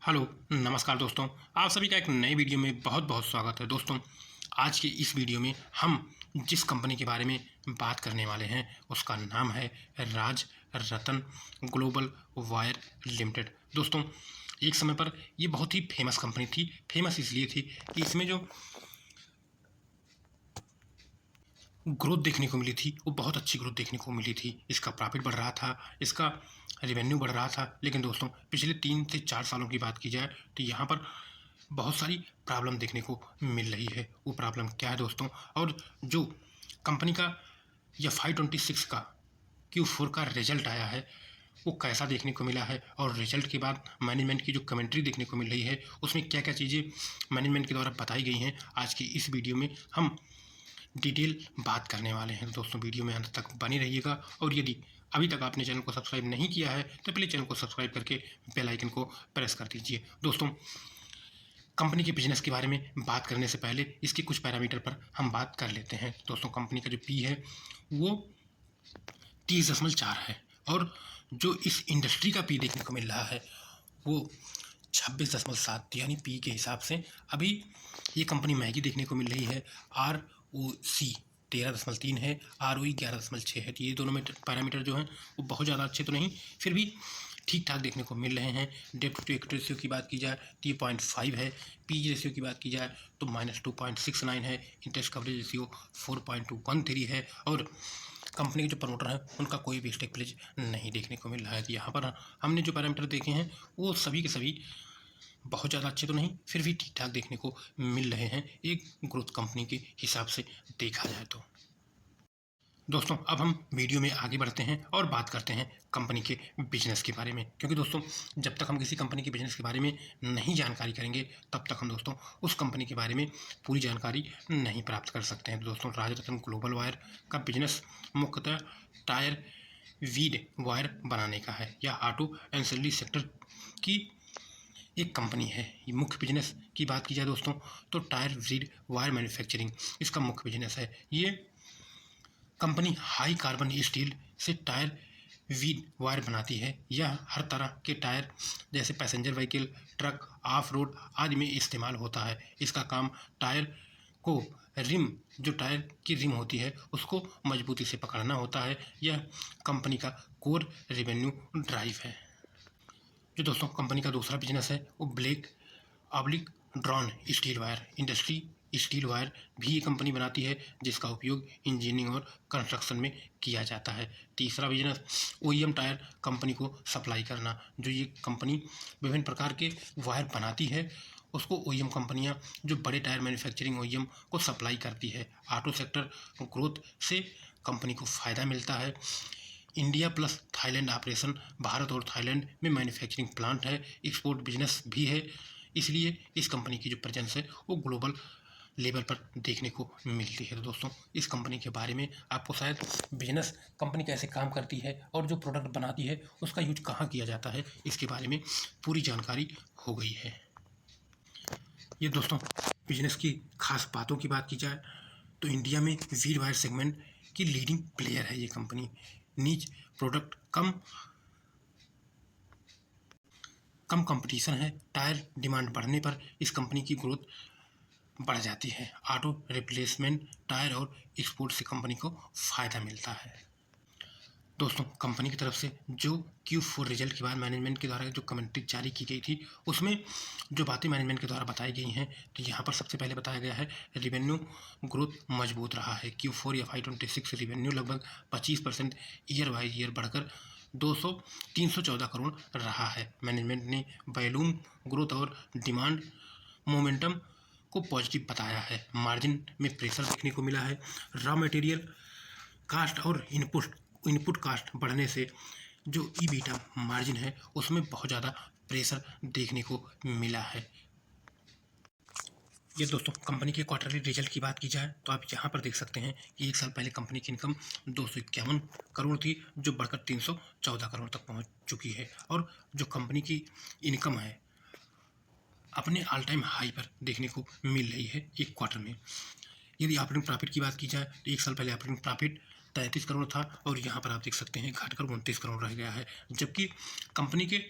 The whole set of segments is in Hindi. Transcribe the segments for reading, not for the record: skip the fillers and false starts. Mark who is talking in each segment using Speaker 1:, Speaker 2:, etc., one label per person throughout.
Speaker 1: हेलो, नमस्कार दोस्तों। आप सभी का एक नए वीडियो में बहुत-बहुत स्वागत है। दोस्तों, आज के इस वीडियो में हम जिस कंपनी के बारे में बात करने वाले हैं, उसका नाम है राज रतन ग्लोबल वायर लिमिटेड। दोस्तों, एक समय पर ये बहुत ही फेमस कंपनी थी। फेमस इसलिए थी कि इसमें जो ग्रोथ देखने को मिली थी, वो बहुत अच्छी ग्रोथ देखने को मिली थी। इसका प्रॉफिट बढ़ रहा था, इसका रेवेन्यू बढ़ रहा था। लेकिन दोस्तों, पिछले 3 से 4 सालों की बात की जाए तो यहाँ पर बहुत सारी प्रॉब्लम देखने को मिल रही है। वो प्रॉब्लम क्या है दोस्तों? और जो कंपनी का या 526 का Q4 का रिजल्ट आया है, वो कैसा देखने को मिला है, और रिजल्ट के बाद मैनेजमेंट की जो कमेंट्री देखने को मिल रही है, उसमें क्या-क्या चीज़ें मैनेजमेंट के द्वारा बताई गई हैं, आज की इस वीडियो में हम डिटेल बात करने वाले हैं। दोस्तों, वीडियो में अंत तक बने रहिएगा, और यदि अभी तक आपने चैनल को सब्सक्राइब नहीं किया है तो प्लीज़ चैनल को सब्सक्राइब करके बेल आइकन को प्रेस कर दीजिए। दोस्तों, कंपनी के बिजनेस के बारे में बात करने से पहले इसके कुछ पैरामीटर पर हम बात कर लेते हैं। दोस्तों, कंपनी का जो पी है वो 30.4 है, और जो इस इंडस्ट्री का पी देखने को मिल रहा है वो 26.7, यानी पी के हिसाब से अभी ये कंपनी महंगी देखने को मिल रही है। आर ओ सी 13.3 है, आर ओ ई 11.6 है। तो ये दोनों में पैरामीटर जो हैं वो बहुत ज़्यादा अच्छे तो नहीं, फिर भी ठीक ठाक देखने को मिल रहे हैं। डेब्ट टू इक्विटी रेशियो की बात की जाए तो ये 0.5 है। पी रेशियो की बात की जाए तो -2.69 है। इंटरेस्ट कवरेज रेशियो 4.213 है, और कंपनी के जो प्रमोटर हैं उनका कोई भी स्टेक प्लेज नहीं देखने को मिल रहा है। तो यहाँ पर हमने जो पैरामीटर देखे हैं वो सभी के सभी बहुत ज़्यादा अच्छे तो नहीं, फिर भी ठीक ठाक देखने को मिल रहे हैं एक ग्रोथ कंपनी के हिसाब से देखा जाए तो। दोस्तों, अब हम वीडियो में आगे बढ़ते हैं और बात करते हैं कंपनी के बिजनेस के बारे में, क्योंकि दोस्तों, जब तक हम किसी कंपनी के बिजनेस के बारे में नहीं जानकारी करेंगे तब तक हम दोस्तों उस कंपनी के बारे में पूरी जानकारी नहीं प्राप्त कर सकते हैं। दोस्तों, राजरत्न ग्लोबल वायर का बिजनेस मुख्यतः टायर वीड वायर बनाने का है, या ऑटो एंसिलरी सेक्टर की एक कंपनी है। ये मुख्य बिजनेस की बात की जाए दोस्तों तो टायर वीड वायर मैन्युफैक्चरिंग इसका मुख्य बिजनेस है। ये कंपनी हाई कार्बन स्टील से टायर वीड वायर बनाती है। यह हर तरह के टायर जैसे passenger vehicle, truck, of road आदि में इस्तेमाल होता है। इसका काम टायर को रिम, जो टायर की रिम होती है उसको मजबूती से पकड़ना होता है। यह कंपनी का कोर रेवेन्यू ड्राइव है। जो दोस्तों कंपनी का दूसरा बिजनेस है वो black oblique drawn steel wire industry steel wire भी ये कंपनी बनाती है, जिसका उपयोग इंजीनियरिंग और कंस्ट्रक्शन में किया जाता है। तीसरा बिजनेस ओईएम टायर कंपनी को सप्लाई करना। जो ये कंपनी विभिन्न प्रकार के वायर बनाती है उसको ओईएम कंपनियां, जो बड़े टायर मैन्युफैक्चरिंग ओईएम को सप्लाई करती है। ऑटो सेक्टर ग्रोथ से कंपनी को फ़ायदा मिलता है। India plus Thailand operation, Bharat और थाईलैंड में मैन्युफैक्चरिंग प्लांट है। एक्सपोर्ट बिजनेस भी है, इसलिए इस कंपनी की जो प्रेजेंस है वो ग्लोबल लेवल पर देखने को मिलती है। तो दोस्तों, इस कंपनी के बारे में आपको शायद बिजनेस कंपनी कैसे काम करती है और जो प्रोडक्ट बनाती है उसका यूज कहाँ किया जाता है, इसके बारे में पूरी जानकारी हो गई है। ये दोस्तों, बिजनेस की खास बातों की बात की जाए तो इंडिया में वीड वायर सेगमेंट की लीडिंग प्लेयर है ये कंपनी। नीच प्रोडक्ट, कम कंपटीशन है। टायर डिमांड बढ़ने पर इस कंपनी की ग्रोथ बढ़ जाती है। ऑटो रिप्लेसमेंट टायर और एक्सपोर्ट से कंपनी को फ़ायदा मिलता है। दोस्तों, कंपनी की तरफ से जो Q4 रिजल्ट के बाद मैनेजमेंट के द्वारा जो कमेंट्री जारी की गई थी उसमें जो बातें मैनेजमेंट के द्वारा बताई गई हैं, तो यहाँ पर सबसे पहले बताया गया है रेवेन्यू ग्रोथ मजबूत रहा है। Q4 या 526 रेवेन्यू लगभग 25% ईयर वाइज ईयर बढ़कर 314 करोड़ रहा है। मैनेजमेंट ने वॉल्यूम ग्रोथ और डिमांड मोमेंटम को पॉजिटिव बताया है। मार्जिन में प्रेशर देखने को मिला है। रॉ मटेरियल कास्ट और इनपुट कास्ट बढ़ने से जो ईबीटा मार्जिन है उसमें बहुत ज़्यादा प्रेशर देखने को मिला है। ये दोस्तों, कंपनी के क्वार्टरली रिजल्ट की बात की जाए तो आप यहाँ पर देख सकते हैं कि एक साल पहले कंपनी की इनकम 251 करोड़ थी, जो बढ़कर 314 करोड़ तक पहुँच चुकी है। और जो कंपनी की इनकम है अपने ऑल टाइम हाई पर देखने को मिल रही है एक क्वार्टर में। यदि ऑपरेटिंग प्रॉफिट की बात की जाए तो एक साल पहले ऑपरेटिंग प्रॉफिट 33 करोड़ था, और यहाँ पर आप देख सकते हैं घटकर 29 करोड़ रह गया है। जबकि कंपनी के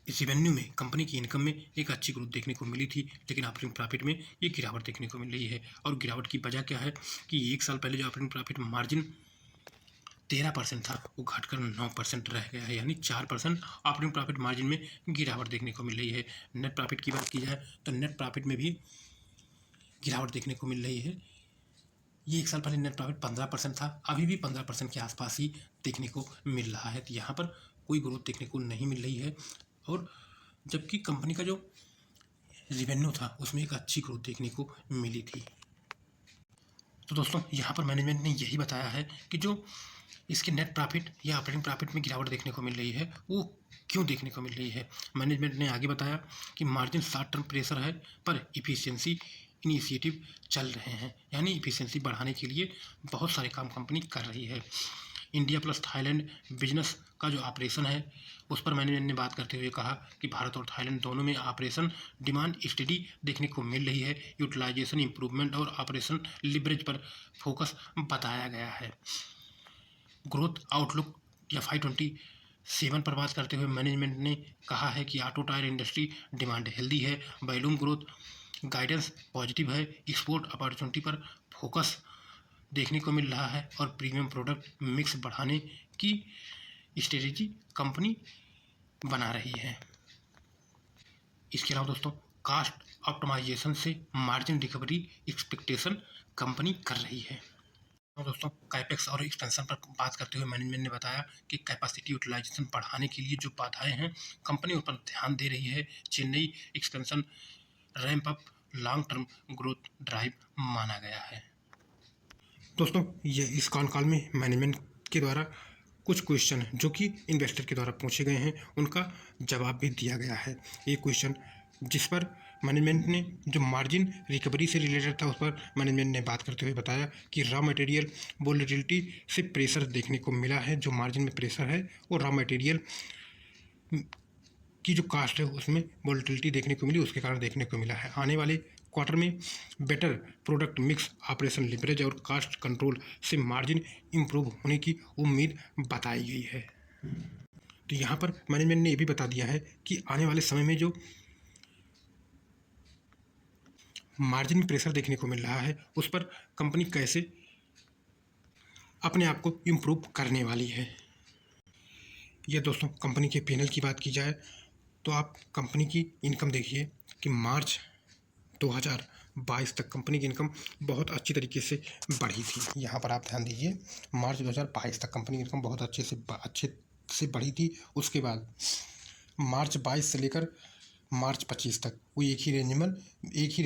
Speaker 1: रेवेन्यू में, कंपनी की इनकम में एक अच्छी ग्रोथ देखने को मिली थी, लेकिन ऑपरेटिंग प्रॉफिट में ये गिरावट देखने को मिल रही है। और गिरावट की वजह क्या है कि 1 साल पहले जो ऑपरेटिंग प्रॉफिट मार्जिन 13% था, वो घटकर 9% रह गया है, यानी 4% ऑपरेटिंग प्रॉफिट मार्जिन में गिरावट देखने को मिल रही है। नेट प्रॉफिट की बात की जाए तो नेट प्रॉफिट में भी गिरावट देखने को मिल रही है। ये 1 साल पहले नेट प्रॉफिट 15% था, अभी भी 15% के आसपास ही देखने को मिल रहा है। तो यहाँ पर कोई ग्रोथ देखने को नहीं मिल रही है, और जबकि कंपनी का जो रेवेन्यू था उसमें एक अच्छी ग्रोथ देखने को मिली थी। तो दोस्तों, यहाँ पर मैनेजमेंट ने यही बताया है कि जो इसके नेट प्रॉफिट या ऑपरेटिंग प्रॉफिट में गिरावट देखने को मिल रही है, वो क्यों देखने को मिल रही है। मैनेजमेंट ने आगे बताया कि मार्जिन शॉर्ट टर्म प्रेशर है, पर इफिशियंसी इनिशिएटिव चल रहे हैं, यानी इफिशियंसी बढ़ाने के लिए बहुत सारे काम कंपनी कर रही है। इंडिया प्लस थाईलैंड बिजनेस का जो ऑपरेशन है, उस पर मैनेजमेंट ने बात करते हुए कहा कि भारत और थाईलैंड दोनों में ऑपरेशन डिमांड स्टडी देखने को मिल रही है। यूटिलाइजेशन इंप्रूवमेंट और ऑपरेशन लिवरेज पर फोकस बताया गया है। ग्रोथ आउटलुक या 527 पर बात करते हुए मैनेजमेंट ने कहा है कि auto tyre industry demand healthy है, वॉल्यूम ग्रोथ गाइडेंस पॉजिटिव है, एक्सपोर्ट अपॉर्चुनिटी पर फोकस देखने को मिल रहा है, और प्रीमियम प्रोडक्ट मिक्स बढ़ाने की स्ट्रेटेजी कंपनी बना रही है। इसके अलावा दोस्तों, कास्ट ऑप्टिमाइजेशन से मार्जिन रिकवरी एक्सपेक्टेशन कंपनी कर रही है। तो दोस्तों, कैपेक्स और एक्सपेंशन पर बात करते हुए मैनेजमेंट ने बताया कि कैपेसिटी यूटिलाइजेशन बढ़ाने के लिए जो बाधाएं हैं, कंपनी उन पर ध्यान दे रही है। Chennai expansion ramp up long term growth drive माना गया है। दोस्तों, ये इस कॉल में मैनेजमेंट के द्वारा कुछ क्वेश्चन जो कि इन्वेस्टर के द्वारा पूछे गए हैं, उनका जवाब भी दिया गया है। एक क्वेश्चन जिस पर मैनेजमेंट ने जो मार्जिन रिकवरी से रिलेटेड था, उस पर मैनेजमेंट ने बात करते हुए बताया कि रॉ मटेरियल वोलेटिलिटी से प्रेशर देखने को मिला है। जो मार्जिन में प्रेशर है वो रॉ मटेरियल की जो कास्ट है उसमें वोलेटिलिटी देखने को मिली, उसके कारण देखने को मिला है। आने वाले क्वार्टर में better product mix, operation leverage और कास्ट कंट्रोल से मार्जिन इंप्रूव होने की उम्मीद बताई गई है। तो यहाँ पर मैनेजमेंट ने ये भी बता दिया है कि आने वाले समय में जो मार्जिन प्रेशर देखने को मिल रहा है, उस पर कंपनी कैसे अपने आप को इम्प्रूव करने वाली है। यह दोस्तों, कंपनी के P&L की बात की जाए तो आप कंपनी की इनकम देखिए कि मार्च 2022 तक कंपनी की इनकम बहुत अच्छी तरीके से बढ़ी थी। यहाँ पर आप ध्यान दीजिए, मार्च 2022 तक कंपनी की इनकम बहुत अच्छे से बढ़ी थी। उसके बाद मार्च 22 से लेकर मार्च 25 तक वो एक ही रेंज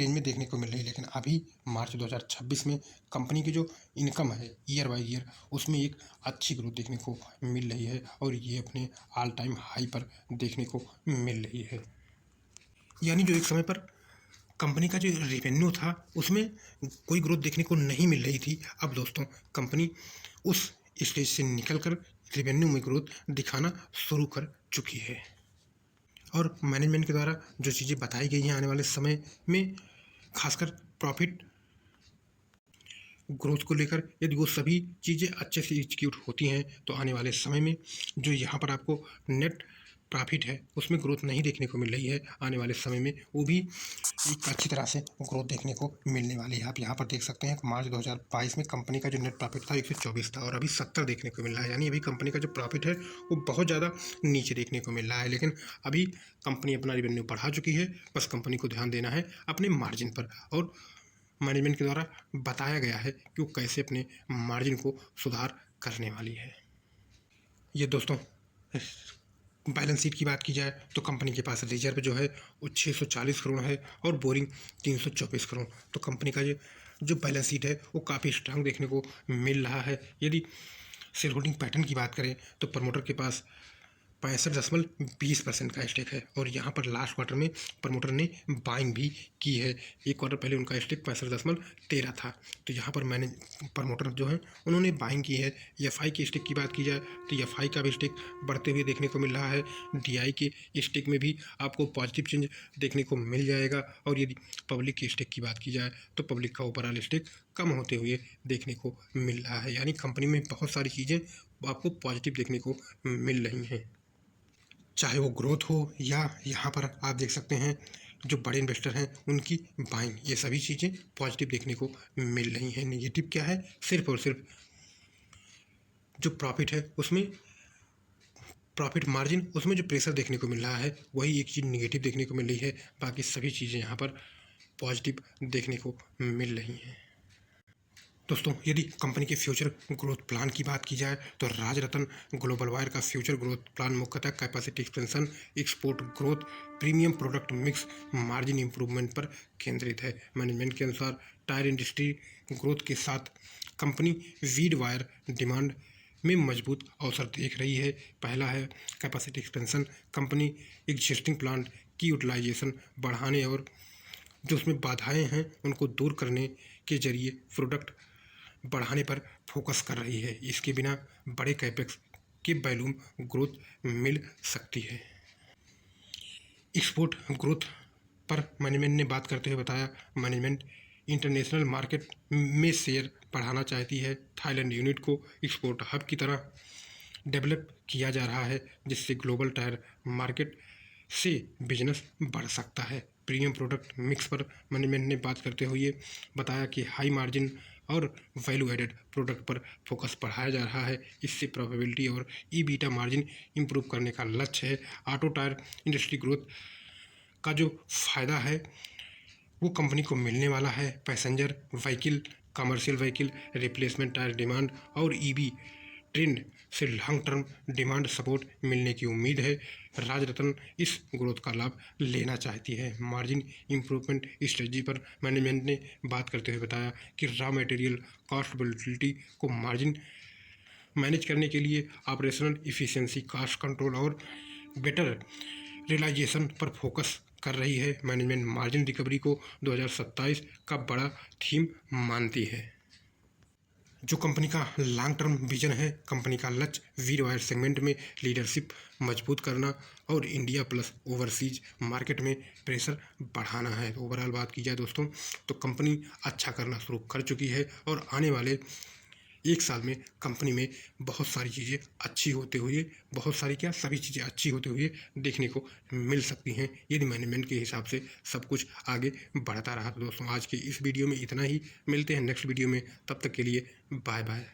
Speaker 1: में देखने को मिल रही है। लेकिन अभी मार्च 2026 में कंपनी की जो इनकम है ईयर बाई ईयर, उसमें एक अच्छी ग्रोथ देखने को मिल रही है, और ये अपने ऑल टाइम हाई पर देखने को मिल रही है। यानी जो एक समय पर कंपनी का जो रेवेन्यू था उसमें कोई ग्रोथ देखने को नहीं मिल रही थी, अब दोस्तों कंपनी उस स्टेज से निकलकर रेवेन्यू में ग्रोथ दिखाना शुरू कर चुकी है। और मैनेजमेंट के द्वारा जो चीज़ें बताई गई हैं आने वाले समय में, खासकर प्रॉफिट ग्रोथ को लेकर, यदि वो सभी चीज़ें अच्छे से एग्जीक्यूट होती हैं तो आने वाले समय में जो यहाँ पर आपको नेट प्रॉफिट है उसमें ग्रोथ नहीं देखने को मिल रही है, आने वाले समय में वो भी एक अच्छी तरह से ग्रोथ देखने को मिलने वाली है। आप यहाँ पर देख सकते हैं मार्च 2022 में कंपनी का जो नेट प्रॉफिट था 124 था, और अभी 70 देखने को मिल रहा है। यानी अभी कंपनी का जो प्रॉफिट है वो बहुत ज़्यादा नीचे देखने को मिल रहा है। लेकिन अभी कंपनी अपना रेवेन्यू बढ़ा चुकी है, बस कंपनी को ध्यान देना है अपने मार्जिन पर, और मैनेजमेंट के द्वारा बताया गया है कि वो कैसे अपने मार्जिन को सुधार करने वाली है। ये दोस्तों, बैलेंस शीट की बात की जाए तो कंपनी के पास रिजर्व जो है वो 640 करोड़ है, और बोरिंग 324 करोड़। तो कंपनी का ये जो बैलेंस शीट है वो काफ़ी स्ट्रांग देखने को मिल रहा है। यदि शेयर होल्डिंग पैटर्न की बात करें तो प्रमोटर के पास 65.20% का स्टेक है, और यहाँ पर लास्ट क्वार्टर में प्रमोटर ने बाइंग भी की है। एक क्वार्टर पहले उनका स्टेक 65.13 था, तो यहाँ पर मैंने प्रमोटर जो है उन्होंने बाइंग की है। एफआई के स्टेक की बात की जाए तो एफआई का भी स्टेक बढ़ते हुए देखने को मिल रहा है। डीआई के स्टेक में भी आपको पॉजिटिव चेंज देखने को मिल जाएगा, और यदि पब्लिक के स्टेक की बात की जाए तो पब्लिक का ओवरऑल स्टेक कम होते हुए देखने को मिल रहा है। यानी कंपनी में बहुत सारी चीज़ें आपको पॉजिटिव देखने को मिल रही हैं। चाहे वो ग्रोथ हो या यहाँ पर आप देख सकते हैं जो बड़े इन्वेस्टर हैं उनकी बाइंग, ये सभी चीज़ें पॉजिटिव देखने को मिल रही हैं। नेगेटिव क्या है, सिर्फ और सिर्फ जो प्रॉफिट है उसमें, प्रॉफिट मार्जिन उसमें जो प्रेशर देखने को मिल रहा है वही एक चीज़ नेगेटिव देखने को मिल रही है। बाकी सभी चीज़ें यहाँ पर पॉजिटिव देखने को मिल रही हैं। दोस्तों, यदि कंपनी के फ्यूचर ग्रोथ प्लान की बात की जाए तो राजरतन ग्लोबल वायर का फ्यूचर ग्रोथ प्लान मुख्यतः capacity expansion, export growth, premium product mix, margin improvement पर केंद्रित है। मैनेजमेंट के अनुसार टायर इंडस्ट्री ग्रोथ के साथ कंपनी वीड वायर डिमांड में मजबूत अवसर देख रही है। पहला है capacity expansion. Company existing plant की यूटिलाइजेशन बढ़ाने और जो उसमें बाधाएं हैं उनको दूर करने के जरिए प्रोडक्ट बढ़ाने पर फोकस कर रही है। इसके बिना बड़े कैपेक्स की वॉल्यूम ग्रोथ मिल सकती है। एक्सपोर्ट ग्रोथ पर मैनेजमेंट ने बात करते हुए बताया, मैनेजमेंट इंटरनेशनल मार्केट में शेयर बढ़ाना चाहती है। थाईलैंड यूनिट को एक्सपोर्ट हब की तरह डेवलप किया जा रहा है जिससे ग्लोबल टायर मार्केट से बिजनेस बढ़ सकता है। प्रीमियम प्रोडक्ट मिक्स पर मैनेजमेंट ने बात करते हुए बताया कि हाई मार्जिन और वैल्यू एडेड प्रोडक्ट पर फोकस बढ़ाया जा रहा है। इससे प्रॉफिटेबिलिटी और ईबीटा मार्जिन इंप्रूव करने का लक्ष्य है। ऑटो टायर इंडस्ट्री ग्रोथ का जो फ़ायदा है वो कंपनी को मिलने वाला है। Passenger vehicle, commercial vehicle, replacement tyre demand और ईवी ट्रेंड से लॉन्ग टर्म डिमांड सपोर्ट मिलने की उम्मीद है। राजरतन इस ग्रोथ का लाभ लेना चाहती है। मार्जिन इंप्रूवमेंट स्ट्रेटजी पर मैनेजमेंट ने बात करते हुए बताया कि रॉ मटेरियल कॉस्ट वोलेटिलिटी को मार्जिन मैनेज करने के लिए ऑपरेशनल इफिशिएंसी, कॉस्ट कंट्रोल और बेटर रियलाइजेशन पर फोकस कर रही है। मैनेजमेंट मार्जिन रिकवरी को 2027 का बड़ा थीम मानती है। जो कंपनी का लॉन्ग टर्म विजन है, कंपनी का लक्ष्य वीड वायर सेगमेंट में लीडरशिप मजबूत करना और इंडिया प्लस ओवरसीज मार्केट में प्रेशर बढ़ाना है। ओवरऑल बात की जाए दोस्तों तो कंपनी अच्छा करना शुरू कर चुकी है और आने वाले एक साल में कंपनी में बहुत सारी चीज़ें अच्छी होते हुए, बहुत सारी क्या सभी चीज़ें अच्छी होते हुए देखने को मिल सकती हैं यदि मैनेजमेंट के हिसाब से सब कुछ आगे बढ़ता रहा। तो दोस्तों, आज के इस वीडियो में इतना ही। मिलते हैं नेक्स्ट वीडियो में, तब तक के लिए बाय बाय।